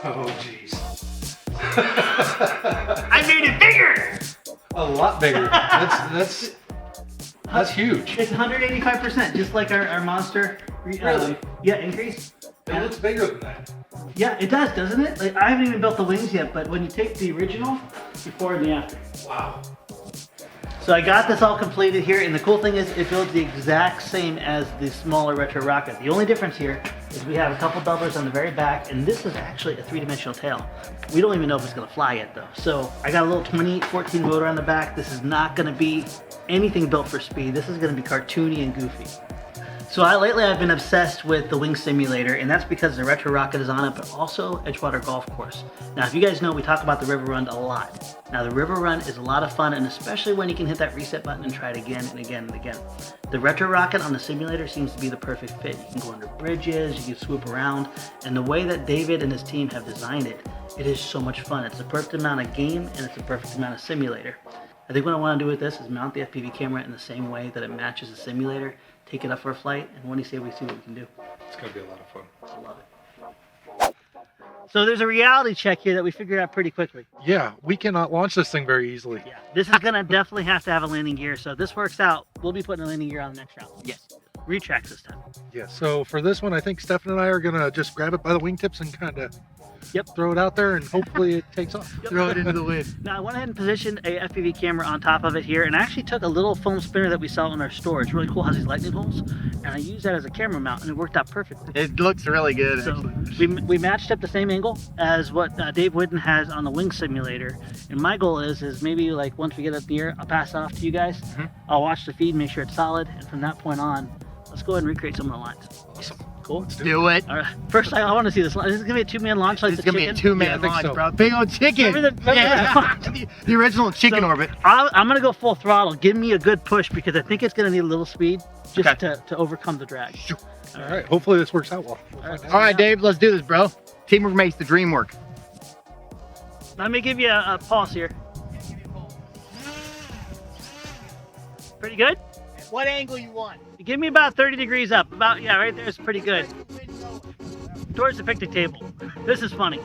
Oh, jeez. I made it bigger! A lot bigger. That's huge. It's 185%, just like our monster. Really? Yeah, increase. It looks bigger than that. Yeah, it does, doesn't it? Like, I haven't even built the wings yet, but when you take the original, before and the after. Wow. So I got this all completed here, and the cool thing is it builds the exact same as the smaller retro rocket. The only difference here is we have a couple doublers on the very back, and this is actually a three-dimensional tail. We don't even know if it's gonna fly yet though. So I got a little 2814 motor on the back. This is not gonna be anything built for speed. This is gonna be cartoony and goofy. So lately I've been obsessed with the wing simulator, and that's because the retro rocket is on it, but also Edgewater Golf Course. Now, if you guys know, we talk about the river run a lot. Now, the river run is a lot of fun, and especially when you can hit that reset button and try it again and again and again. The retro rocket on the simulator seems to be the perfect fit. You can go under bridges, you can swoop around, and the way that David and his team have designed it, it is so much fun. It's the perfect amount of game, and it's the perfect amount of simulator. I think what I want to do with this is mount the FPV camera in the same way that it matches the simulator, take it up for a flight, and when you say we see what we can do. It's going to be a lot of fun. I love it. So there's a reality check here that we figured out pretty quickly. Yeah, we cannot launch this thing very easily. Yeah, this is going to definitely have to have a landing gear, so if this works out, we'll be putting a landing gear on the next round. Yes. Retracts this time. Yeah, so for this one, I think Stefan and I are going to just grab it by the wingtips and kind of throw it out there, and hopefully it takes off. Throw it into the wind. Now I went ahead and positioned a FPV camera on top of it here, and I actually took a little foam spinner that we sell in our store. It's really cool, it has these lightning holes, and I used that as a camera mount, and it worked out perfectly. It looks really good. So we matched up the same angle as what Dave Whitten has on the wing simulator, and my goal is maybe like once we get up near, I'll pass it off to you guys. I'll watch the feed, make sure it's solid, and from that point on, let's go ahead and recreate some of the lines. Awesome. Cool. Let's do it. All right. First, I want to see this. This is gonna be a two-man launch, like It's the gonna chicken. be a two-man Yeah, I think launch, so. bro. Big old chicken. Remember The original chicken So, orbit. I'm gonna go full throttle. Give me a good push because I think it's gonna need a little speed just Okay. to overcome the drag. All right, hopefully this works out well. All right, Dave, let's do this, bro. Teamwork makes the dream work. Let me give you a pulse here. Pretty good? What angle you want? Give me about 30 degrees up. About, yeah, right there is pretty good. Towards the picnic table. This is funny.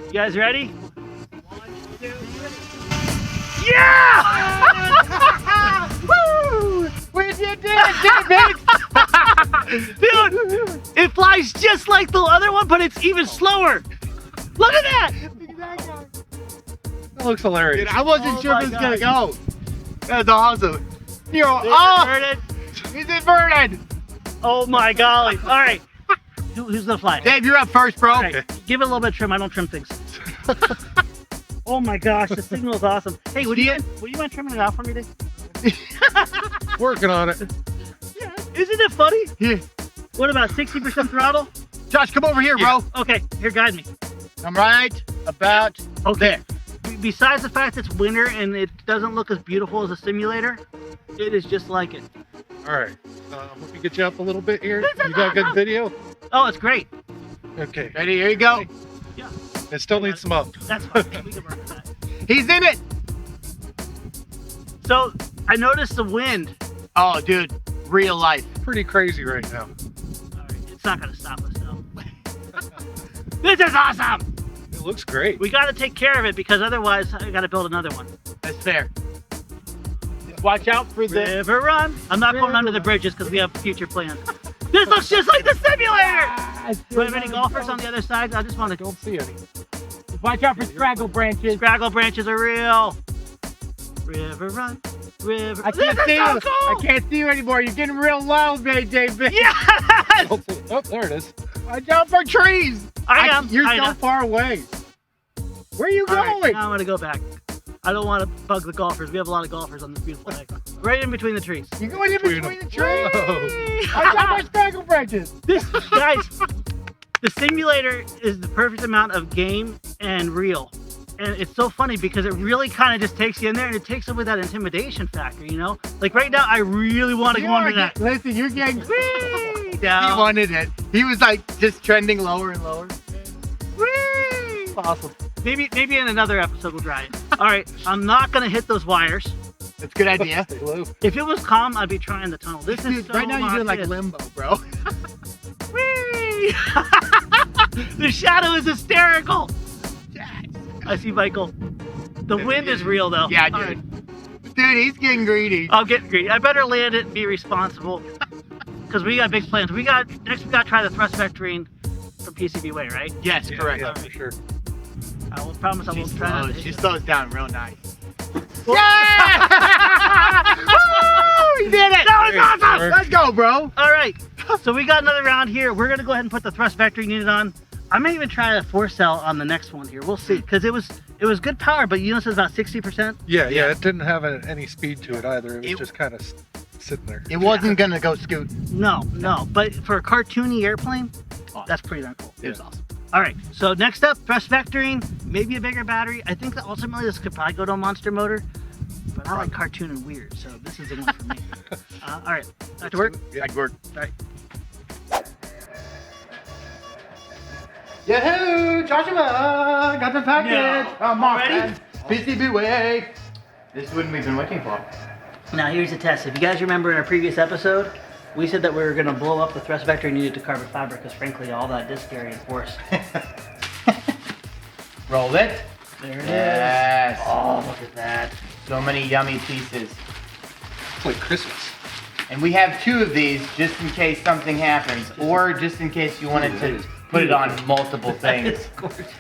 You guys ready? 1, 2, 3. Yeah! Woo! We did it, Dude, it flies just like the other one, but it's even slower. Look at that! That looks hilarious. Dude, I wasn't Oh sure my if it was gonna gosh. go. That's awesome. You're It's oh, inverted. he's inverted. Oh my golly. All right. Who's gonna fly? Dave, you're up first, bro. All right. Give it a little bit of trim. I don't trim things. Oh my gosh, the signal is awesome. Hey, would you mind trimming it out for me, Dave? Working on it. Yeah. Isn't it funny? Yeah. What about 60% throttle? Josh, come over here, bro. Okay, here, guide me. I'm right about Okay. Besides the fact it's winter and it doesn't look as beautiful as a simulator, it is just like it. All right, let me get you up a little bit here. You got a good video? Oh, it's great. Okay. Ready? Here you go. Yeah. It still needs some up. That's fine. We can work with that. He's in it. So I noticed the wind. Oh, dude, real life. Pretty crazy right now. All right, it's not gonna stop us though. This is awesome. It looks great. We got to take care of it because otherwise I got to build another one. That's fair. Watch out for the. River run. I'm not going under the bridges because we have future plans. This looks just like the simulator. Do we have any golfers on the other side? I just want to Don't see any. Watch out for scraggle branches. Scraggle branches are real. River run. River. I can't This see is you. so cool. I can't see you anymore. You're getting real low, Dave. Yes! Hopefully. Oh, there it is. Watch out for trees. I am. You're I so know. far away. Where are you All right, going? now I'm gonna go back. I don't want to bug the golfers. We have a lot of golfers on this beautiful day. Right in between the trees. You're going in between the trees. Whoa. Watch out for scraggle branches. This, guys, the simulator is the perfect amount of game and real. And it's so funny because it really kind of just takes you in there and it takes away that intimidation factor, you know? Like right now, I really want to go under that. Listen, you're getting Whee! He Down. wanted it. He was like just trending lower and lower. Whee! Awesome. Maybe in another episode we'll try it. All right, I'm not gonna hit those wires. That's a good idea. Stay low. If it was calm, I'd be trying the tunnel. This is Dude, so right now you're doing like this. limbo, bro. Whee! The shadow is hysterical. I see Michael. The wind is real though. Yeah, All dude. right. Dude, he's getting greedy. I'll get greedy. I better land it and be responsible. Because we got big plans. Next we got to try the thrust vectoring from PCB Way, right? Yes, correct. Yeah, for sure. I will promise I won't try not to hit She you. slows down real nice. Well- Yeah! Woo! He did it! That was awesome! Let's go, bro. All right, so we got another round here. We're gonna go ahead and put the thrust vectoring unit on. I may even try a 4-cell on the next one here. We'll see, because it was good power, but you know, it's about 60%. Yeah, it didn't have any speed to it either. It was just kind of sitting there. It wasn't gonna go scoot. No, but for a cartoony airplane, that's pretty darn cool. It was awesome. All right, so next up, thrust vectoring, maybe a bigger battery. I think that ultimately this could probably go to a monster motor, but I like cartoon and weird, so this is the one for me. All right, back to work. Yeah, good work. All right. Yahoo! Joshua! Got the package! No. I'm off, Ready? man. PCB Way! This is what we've been waiting for. Now here's the test. If you guys remember in our previous episode, we said that we were going to blow up the thrust vector needed to carbon fiber because frankly all that disc area and force. Roll it. There it is. Yes. Oh, look at that. So many yummy pieces. It's like Christmas. And we have 2 of these just in case something happens, or just in case you wanted to put it on multiple things. It's gorgeous.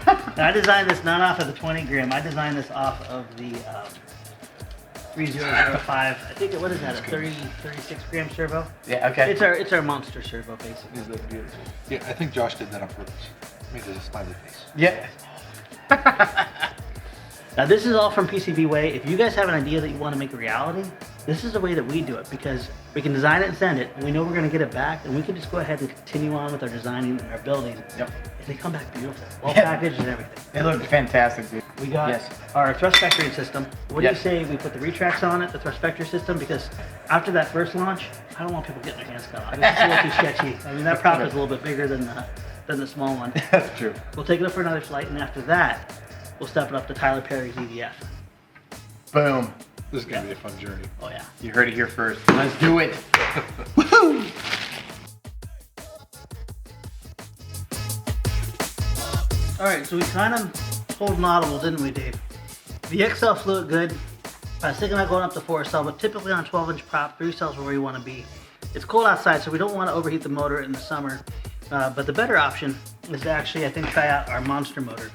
I designed this not off of the 20 gram. I designed this off of the 3005. I think what is that? A 36 gram servo. Yeah, okay. It's our monster servo basically. Is that beautiful? Yeah, I think Josh did that on purpose. Made it a smiley face. Yeah. Now this is all from PCB Way. If you guys have an idea that you want to make a reality, this is the way that we do it because we can design it and send it, and we know we're going to get it back, and we can just go ahead and continue on with our designing and our building. Yep. And they come back beautiful, well Yeah. packaged and everything. They look fantastic, dude. We got Yes. our thrust vectoring system. What do you Yes. say we put the retracts on it, the thrust vector system? Because after that first launch, I don't want people getting their hands cut off. It's a little too sketchy. I mean, that prop is a little bit bigger than the small one. That's true. We'll take it up for another flight, and after that, we'll step it up to Tyler Perry's EDF. Boom. This is going to be a fun journey. Oh yeah. You heard it here first. Let's do it. Woohoo! All right, so we kind of pulled an audible, didn't we, Dave? The XL flew it good. I was thinking about going up to 4-cell, but typically on 12-inch prop, 3 cells are where you want to be. It's cold outside, so we don't want to overheat the motor in the summer. But the better option is to actually, I think, try out our monster motor.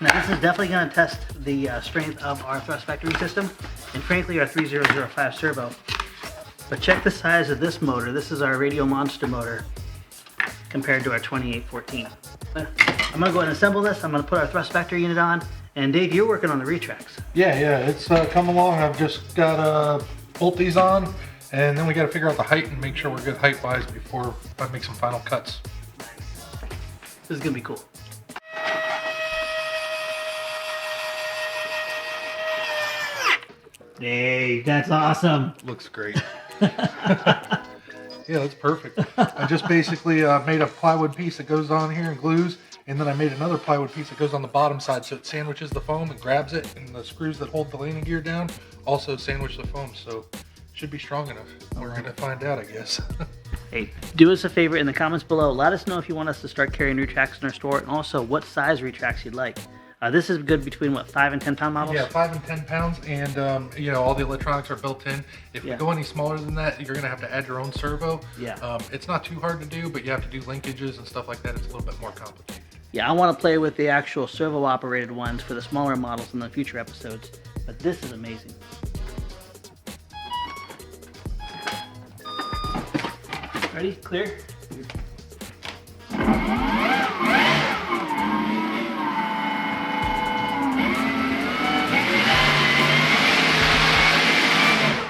Now, this is definitely going to test the strength of our thrust vectoring system, and frankly, our 3005 servo. But check the size of this motor. This is our Radio Monster motor compared to our 2814. I'm going to go ahead and assemble this. I'm going to put our thrust vector unit on. And Dave, you're working on the retracts. Yeah, it's come along. I've just got to bolt these on, and then we got to figure out the height and make sure we're good height-wise before I make some final cuts. This is going to be cool. Dave, that's awesome. Looks great. Yeah, that's perfect. I just basically made a plywood piece that goes on here and glues, and then I made another plywood piece that goes on the bottom side so it sandwiches the foam and grabs it, and the screws that hold the landing gear down also sandwich the foam, so it should be strong enough. We're going to find out, I guess. Hey, do us a favor in the comments below. Let us know if you want us to start carrying retracts in our store, and also what size retracts you'd like. This is good between, what, 5 and 10 pound models? Yeah, 5 and 10 pounds, and all the electronics are built in. If you go any smaller than that, you're going to have to add your own servo. Yeah. It's not too hard to do, but you have to do linkages and stuff like that. It's a little bit more complicated. Yeah, I want to play with the actual servo operated ones for the smaller models in the future episodes, but this is amazing. Ready? Clear?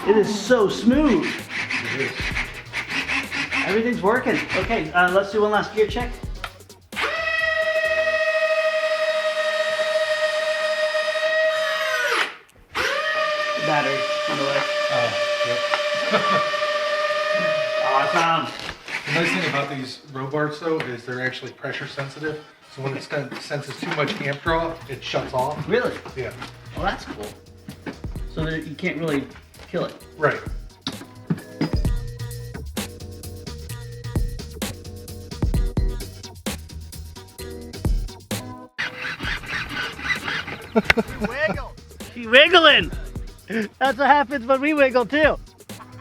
It is so smooth. It is. Everything's working. Okay, let's do one last gear check. Battery on the way. Awesome. The nice thing about these row bars, though, is they're actually pressure sensitive. So when it senses too much amp draw, it shuts off. Really? Yeah. Well, that's cool. So that you can't really kill it. Right. Wiggle. She's wiggling. That's what happens when we wiggle too.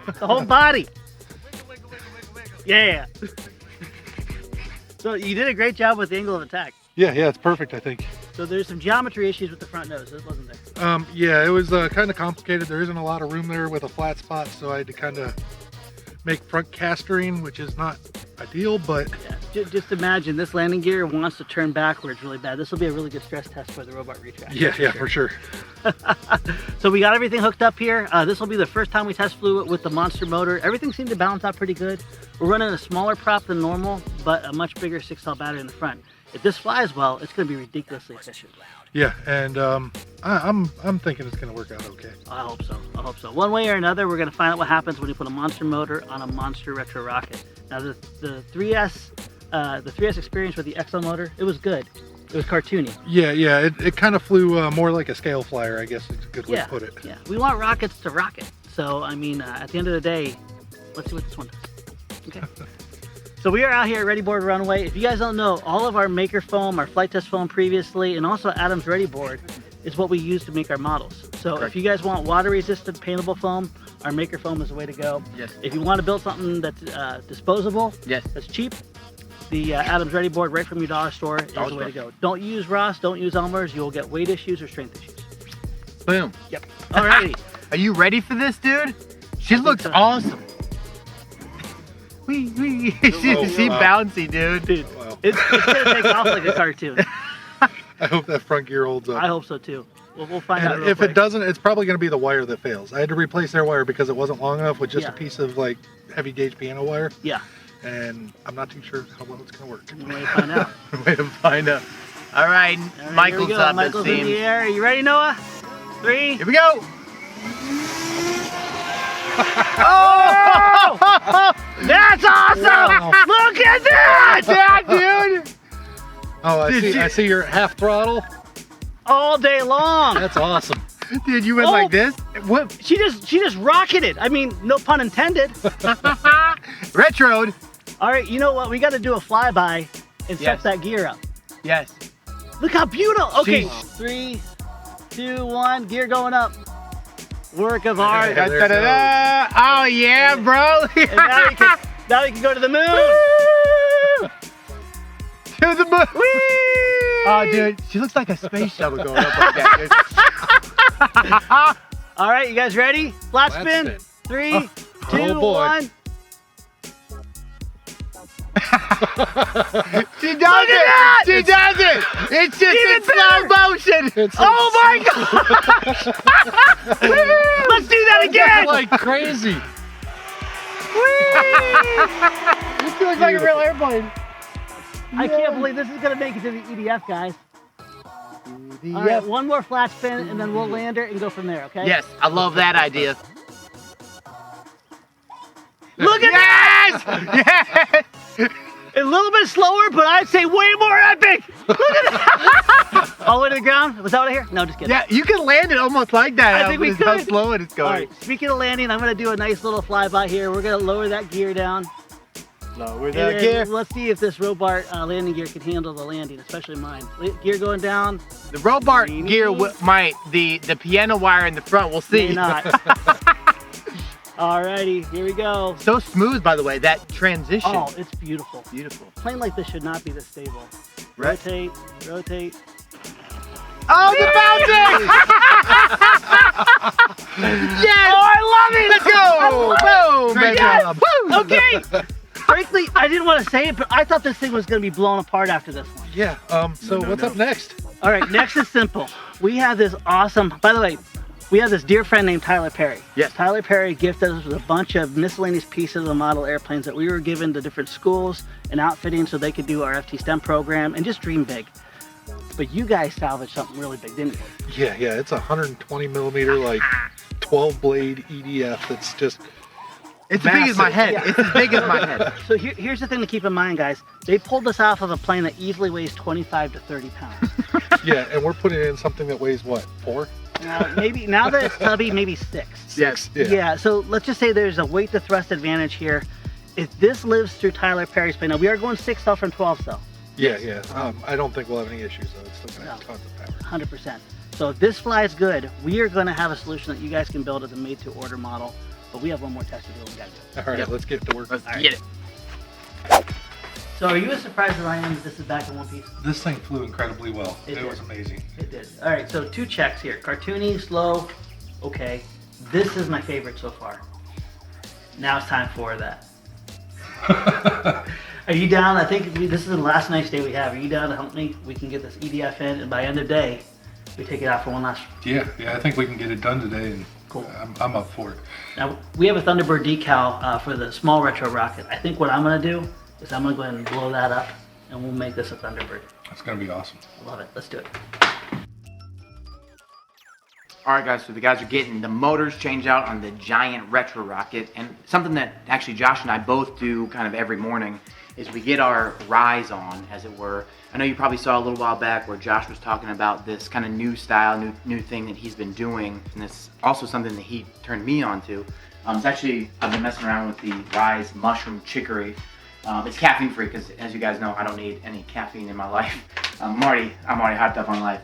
The whole body. Yeah. So you did a great job with the angle of attack. Yeah, it's perfect, I think. So there's some geometry issues with the front nose, wasn't there? Yeah, it was kind of complicated. There isn't a lot of room there with a flat spot, so I had to kind of make front castering, which is not ideal, but... Yeah, just imagine this landing gear wants to turn backwards really bad. This will be a really good stress test for the robot retract. Yeah, for sure. So we got everything hooked up here. This will be the first time we test flew it with the monster motor. Everything seemed to balance out pretty good. We're running a smaller prop than normal, but a much bigger 6-cell battery in the front. If this flies well, it's going to be ridiculously efficient. Yeah, and I'm thinking it's going to work out okay. I hope so. One way or another, we're going to find out what happens when you put a monster motor on a monster retro rocket. Now the 3S experience with the XL motor, it was good. It was cartoony. Yeah, it kind of flew more like a scale flyer, I guess is a good way to put it. Yeah, we want rockets to rocket. So, I mean, at the end of the day, let's see what this one does. Okay. So we are out here at Ready Board Runway. If you guys don't know, all of our maker foam, our flight test foam previously, and also Adam's Ready Board is what we use to make our models. So If you guys want water resistant paintable foam, our maker foam is the way to go. Yes. If you want to build something that's disposable, that's cheap, the Adam's Ready Board right from your dollar store is the way to go. Don't use Ross, don't use Elmer's, you'll get weight issues or strength issues. Boom. Yep. Alrighty. Are you ready for this, dude? She looks awesome. She's bouncy, dude. Wow. It's gonna take off like a cartoon. I hope that front gear holds up. I hope so too. We'll find out. And if it doesn't, it's probably going to be the wire that fails. I had to replace their wire because it wasn't long enough with just a piece of like heavy gauge piano wire. Yeah. And I'm not too sure how well it's going to work. Way to find out. Way to find out. All right, Michael's up. Michael's it in the air. Are you ready, Noah? 3. Here we go. Oh! That's awesome! Wow. Look at that! Yeah, dude. Oh, I see you're at half throttle. All day long. That's awesome. Dude, you went like this? What? She just rocketed. I mean, no pun intended. Retroed. All right, you know what? We got to do a flyby and set Yes. that gear up. Yes. Look how beautiful. Okay, Jeez. 3, 2, 1. Gear going up. Work of art. Yeah, there it goes. Oh yeah, bro. And now we can go to the moon. To the moon. Oh, dude, she looks like a space shuttle going up like that, dude. All right, you guys ready? Flat spin. 3, 2, boy. 1. She does it! She does it! It's just in slow motion! Oh my gosh! Let's do that again! Like crazy. This looks like a real airplane. I can't believe this is going to make it to the EDF, guys. All right, one more flat spin, and then we'll land her and go from there, okay? Yes, I love that idea. Look at that! Yes! A little bit slower, but I'd say way more epic! Look at that! All the way to the ground? Was that what I hear? No, just kidding. Yeah, you can land it almost like that. I think we How could. slow it is going. All right, speaking of landing, I'm going to do a nice little flyby here. We're going to lower that gear down. Lower And the then gear. let's see if this robot landing gear can handle the landing, especially mine. Gear going down. The robot gear might. The piano wire in the front, we'll see. May not. Alrighty, here we go. So smooth, by the way, that transition. Oh, it's beautiful. Beautiful. Plane like this should not be this stable. Right. Rotate, rotate. Oh, the bouncing! Yes! Oh, I love it! Let's go! Boom! Great Yes! job. Woo! Okay. Frankly, I didn't want to say it, but I thought this thing was going to be blown apart after this one. Yeah. So what's up next? All right, next is simple. We have this awesome, by the way, we have this dear friend named Tyler Perry. Yes. Tyler Perry gifted us with a bunch of miscellaneous pieces of model airplanes that we were given to different schools and outfitting so they could do our FT STEM program and just dream big. But you guys salvaged something really big, didn't you? Yeah. It's a 120 millimeter, like 12 blade EDF. That's just. It's as big as my head. Yeah. It's as big as my head. So here's the thing to keep in mind, guys. They pulled this off of a plane that easily weighs 25 to 30 pounds. Yeah, and we're putting in something that weighs what, 4? Now that it's tubby, maybe 6. Yes. Yeah, so let's just say there's a weight to thrust advantage here. If this lives through Tyler Perry's plane, now we are going 6 cell from 12 cell. Yeah. I don't think we'll have any issues though. It's still gonna have tons of power. 100%. So if this flies good, we are going to have a solution that you guys can build as a made-to-order model. But we have one more test to do. We got to do it. All right, let's get to work. Let's All right. get it. So are you as surprised as I am that this is back in one piece? This thing flew incredibly well. It It did. was amazing. It did. All right, so 2 checks here. Cartoony, slow, okay. This is my favorite so far. Now it's time for that. Are you down? I think this is the last nice day we have. Are you down to help me? We can get this EDF in, and by end of day, we take it out for one last. Yeah, I think we can get it done today, and Cool. I'm up for it. Now, we have a Thunderbird decal for the small retro rocket. I think what I'm going to do is I'm going to go ahead and blow that up, and we'll make this a Thunderbird. That's gonna be awesome. I love it. Let's do it. All right, guys, so the guys are getting the motors changed out on the giant retro rocket, and something that actually Josh and I both do kind of every morning is we get our rise on, as it were. I know you probably saw a little while back where Josh was talking about this kind of new style, new thing that he's been doing, and it's also something that he turned me on to. It's actually, I've been messing around with the Rise Mushroom Chicory. It's caffeine free because, as you guys know, I don't need any caffeine in my life. I'm already hyped up on life.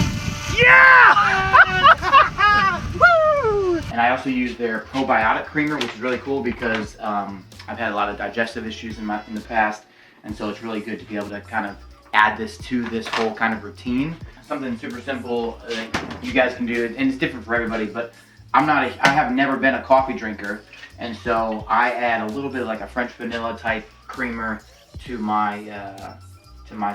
Yeah! Woo! And I also use their probiotic creamer, which is really cool because I've had a lot of digestive issues in the past, and so it's really good to be able to kind of add this to this whole kind of routine. Something super simple that you guys can do, and it's different for everybody. But I have never been a coffee drinker, and so I add a little bit of like a French vanilla type creamer to my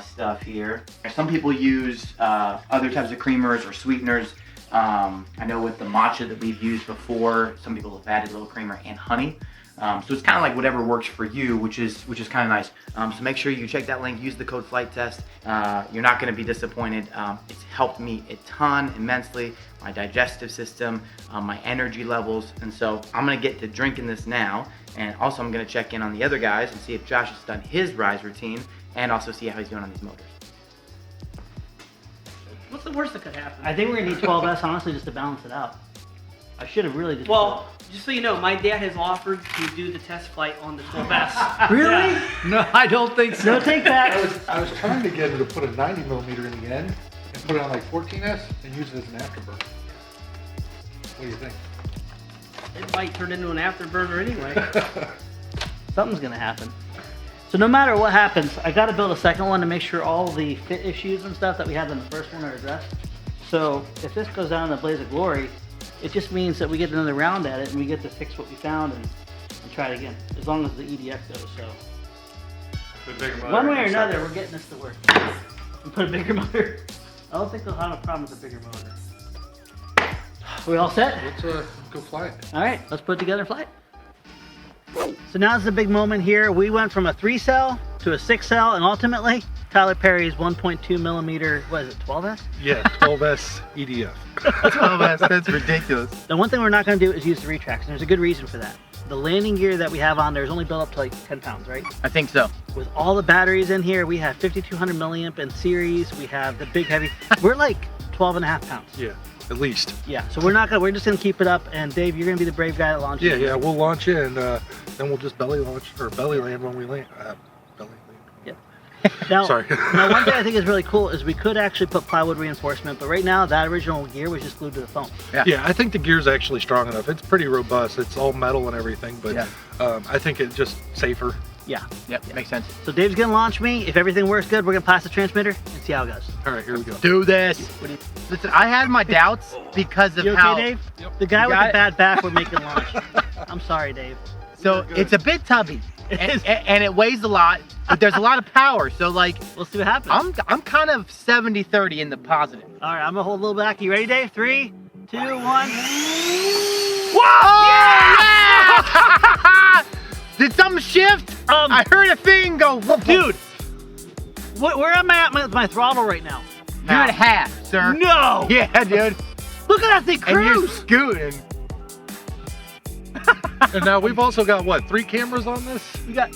stuff here. Some people use other types of creamers or sweeteners. I know with the matcha that we've used before, some people have added a little creamer and honey. So it's kind of like whatever works for you, which is kind of nice. So make sure you check that link, use the code Flite Test. You're not going to be disappointed. It's helped me a ton, immensely, my digestive system, my energy levels, and so I'm going to get to drinking this now, and also I'm going to check in on the other guys and see if Josh has done his rise routine, and also see how he's doing on these motors. What's the worst that could happen? I think we're going to need 12S, honestly, just to balance it out. I should have really just... Well, just so you know, my dad has offered to do the test flight on the 12S. Really? Yeah. No, I don't think so. No take back. I was trying to get her to put a 90 millimeter in the end and put it on like 14S and use it as an afterburner. What do you think? It might turn into an afterburner anyway. Something's going to happen. So no matter what happens, I got to build a second one to make sure all the fit issues and stuff that we had in the first one are addressed. So if this goes down in a blaze of glory, it just means that we get another round at it and we get to fix what we found and try it again, as long as the EDF goes. So one way or another, we're getting this to work. We put a bigger motor. I don't think they'll have a problem with a bigger motor. Are we all set? Let's go fly it. All right, let's put it together and fly it. So now's the big moment here. We went from a 3-cell to a 6-cell, and ultimately, Tyler Perry's 1.2 millimeter, what is it, 12S? Yeah, 12S EDF. 12S, that's ridiculous. The one thing we're not going to do is use the retracts, and there's a good reason for that. The landing gear that we have on there is only built up to like 10 pounds, right? I think so. With all the batteries in here, we have 5200 milliamp in series. We have the big heavy. We're like 12 and a half pounds. Yeah, at least. Yeah, so we're just gonna keep it up. And Dave, you're gonna be the brave guy that launches. Yeah, we'll launch it, and then we'll just belly land when we land. Belly land. Yep. Now, Sorry. now, one thing I think is really cool is we could actually put plywood reinforcement, but right now that original gear was just glued to the foam. Yeah, I think the gear's actually strong enough. It's pretty robust. It's all metal and everything, but I think it's just safer. Yeah. Yep, makes sense. So Dave's gonna launch me. If everything works good, we're gonna pass the transmitter and see how it goes. All right, here we go. Do this. What do you, Listen, I had my doubts because of you okay, how. Dave? Yep. The guy You with got the it? bad back would make it launch. I'm sorry, Dave. So it's a bit tubby, and it weighs a lot, but there's a lot of power. So like, We'll see what happens. I'm kind of 70-30 in the positive. All right, I'm gonna hold a little back. You ready, Dave? 3, 2, 1. Whoa! Yeah! Did something shift? I heard a thing go. Whoop, Dude, where am I at with my throttle right now? you're at half, sir. No! Yeah, dude. Look at that thing And you're cruise! scooting. And now we've also got, what, 3 cameras on this? We got.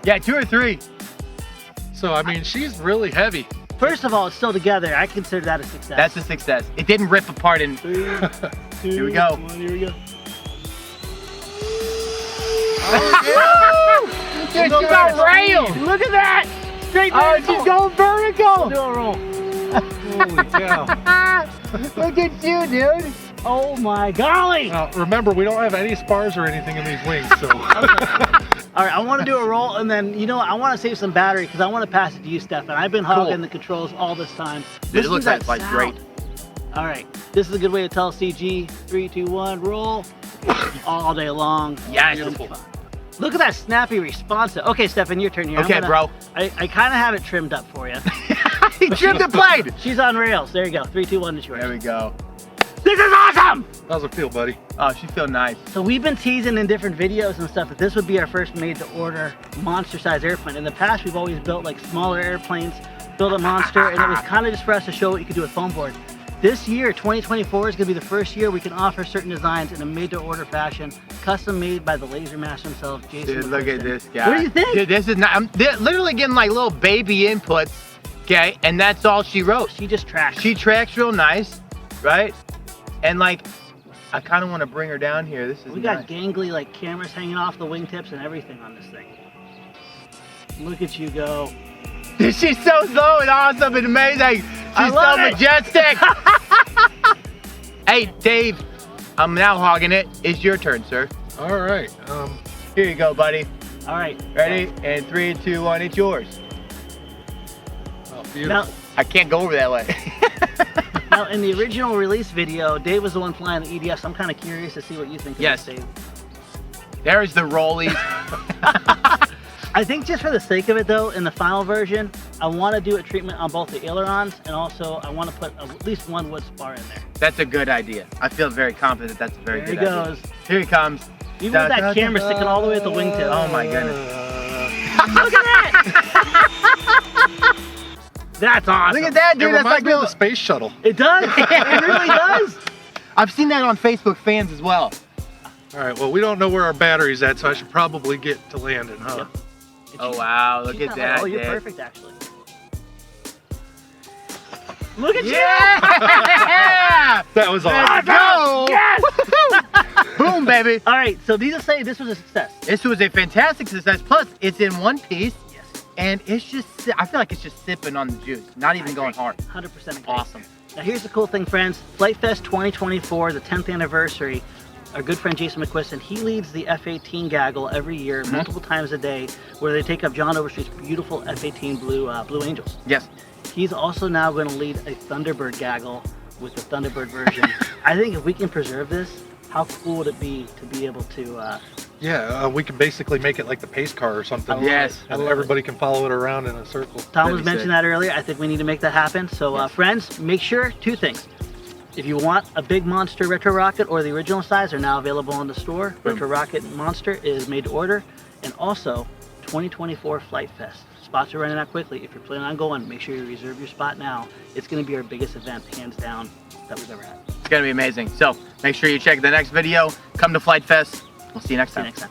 Yeah, 2 or 3. So, I mean, she's really heavy. First of all, it's still together. I consider that a success. That's a success. It didn't rip apart in. 3, 2, Here we go. 1, here we go. Dude, you got railed. Look at that! straight Oh, vertical. she's going vertical. Do a roll. Holy cow. Look at you, dude. Oh my golly. Now, remember, we don't have any spars or anything in these wings, so. All right, I want to do a roll, and then, you know what, I want to save some battery because I want to pass it to you, Stefan. I've been hogging the controls all this time. Dude, it Listen looks to like that Flite's great. sound. All right, this is a good way to tell CG. 3, 2, 1, roll. All day long. Yes. Look at that snappy response. Okay, Stefan, your turn here. Okay, bro. I kind of have it trimmed up for you. He trimmed the blade. She's on rails. There you go. 3, 2, 1 is yours. There we go. This is awesome! How's it feel, buddy? Oh, she feel nice. So we've been teasing in different videos and stuff that this would be our first made-to-order monster-sized airplane. In the past, we've always built like smaller airplanes, built a monster, and it was kind of just for us to show what you could do with foam board. This year, 2024, is going to be the first year we can offer certain designs in a made-to-order fashion, custom made by the laser master himself, Jason. Dude, look at McQuiston. this guy. What do you think? Dude, this is not. I'm literally getting like little baby inputs. Okay, and that's all she wrote. She just tracks. She tracks real nice, right? And like, I kind of want to bring her down here. This is We got nice. gangly like cameras hanging off the wingtips and everything on this thing. Look at you go. Dude, she's so slow and awesome and amazing. I She's love so it. majestic. Hey, Dave, I'm now hogging it. It's your turn, sir. All right. Here you go, buddy. All right. Ready? And 3, 2, 1, it's yours. Oh, beautiful. Now, I can't go over that way. now, in the original release video, Dave was the one flying the EDF, so I'm kind of curious to see what you think of Yes. this, Dave. There's the rollies. I think just for the sake of it, though, in the final version, I want to do a treatment on both the ailerons, and also I want to put at least one wood spar in there. That's a good idea. I feel very confident that's a very There he good idea. goes. Here he comes. Even Da, with that da, camera da. sticking all the way at the wingtip. Oh my goodness. Look at that! That's awesome. Look at that, It dude. That's reminds like me of the little. space shuttle. It does. It really does. I've seen that on Facebook fans as well. All right, well, we don't know where our battery's at, so I should probably get to landing, huh? Yep. Oh wow, look She's at not that. like, oh, you're Dave. perfect, actually. Look at you! Yeah! That was awesome. Let's go! Yes! Boom, baby. All right, so these will say this was a success. This was a fantastic success. Plus, it's in one piece, Yes. and it's just, I feel like it's just sipping on the juice, not even going hard. 100% agree. Awesome. Now here's the cool thing, friends. Flite Fest 2024, the 10th anniversary. Our good friend Jason McQuiston, he leads the F-18 gaggle every year, multiple times a day, where they take up John Overstreet's beautiful F-18 Blue Angels. Yes. He's also now going to lead a Thunderbird gaggle with the Thunderbird version. I think if we can preserve this, how cool would it be to be able to... Yeah, we can basically make it like the pace car or something. Yes. And everybody can follow it around in a circle. Tom That'd was be mentioning sick. that earlier. I think we need to make that happen. So friends, make sure, two things. If you want a big monster retro rocket or the original size are now available in the store. Boom. Retro Rocket Monster is made to order. And also 2024 Flite Fest. Spots are running out quickly. If you're planning on going, make sure you reserve your spot now. It's going to be our biggest event, hands down, that we've ever had. It's going to be amazing. So make sure you check the next video. Come to Flite Fest. We'll see you next See you time. next time.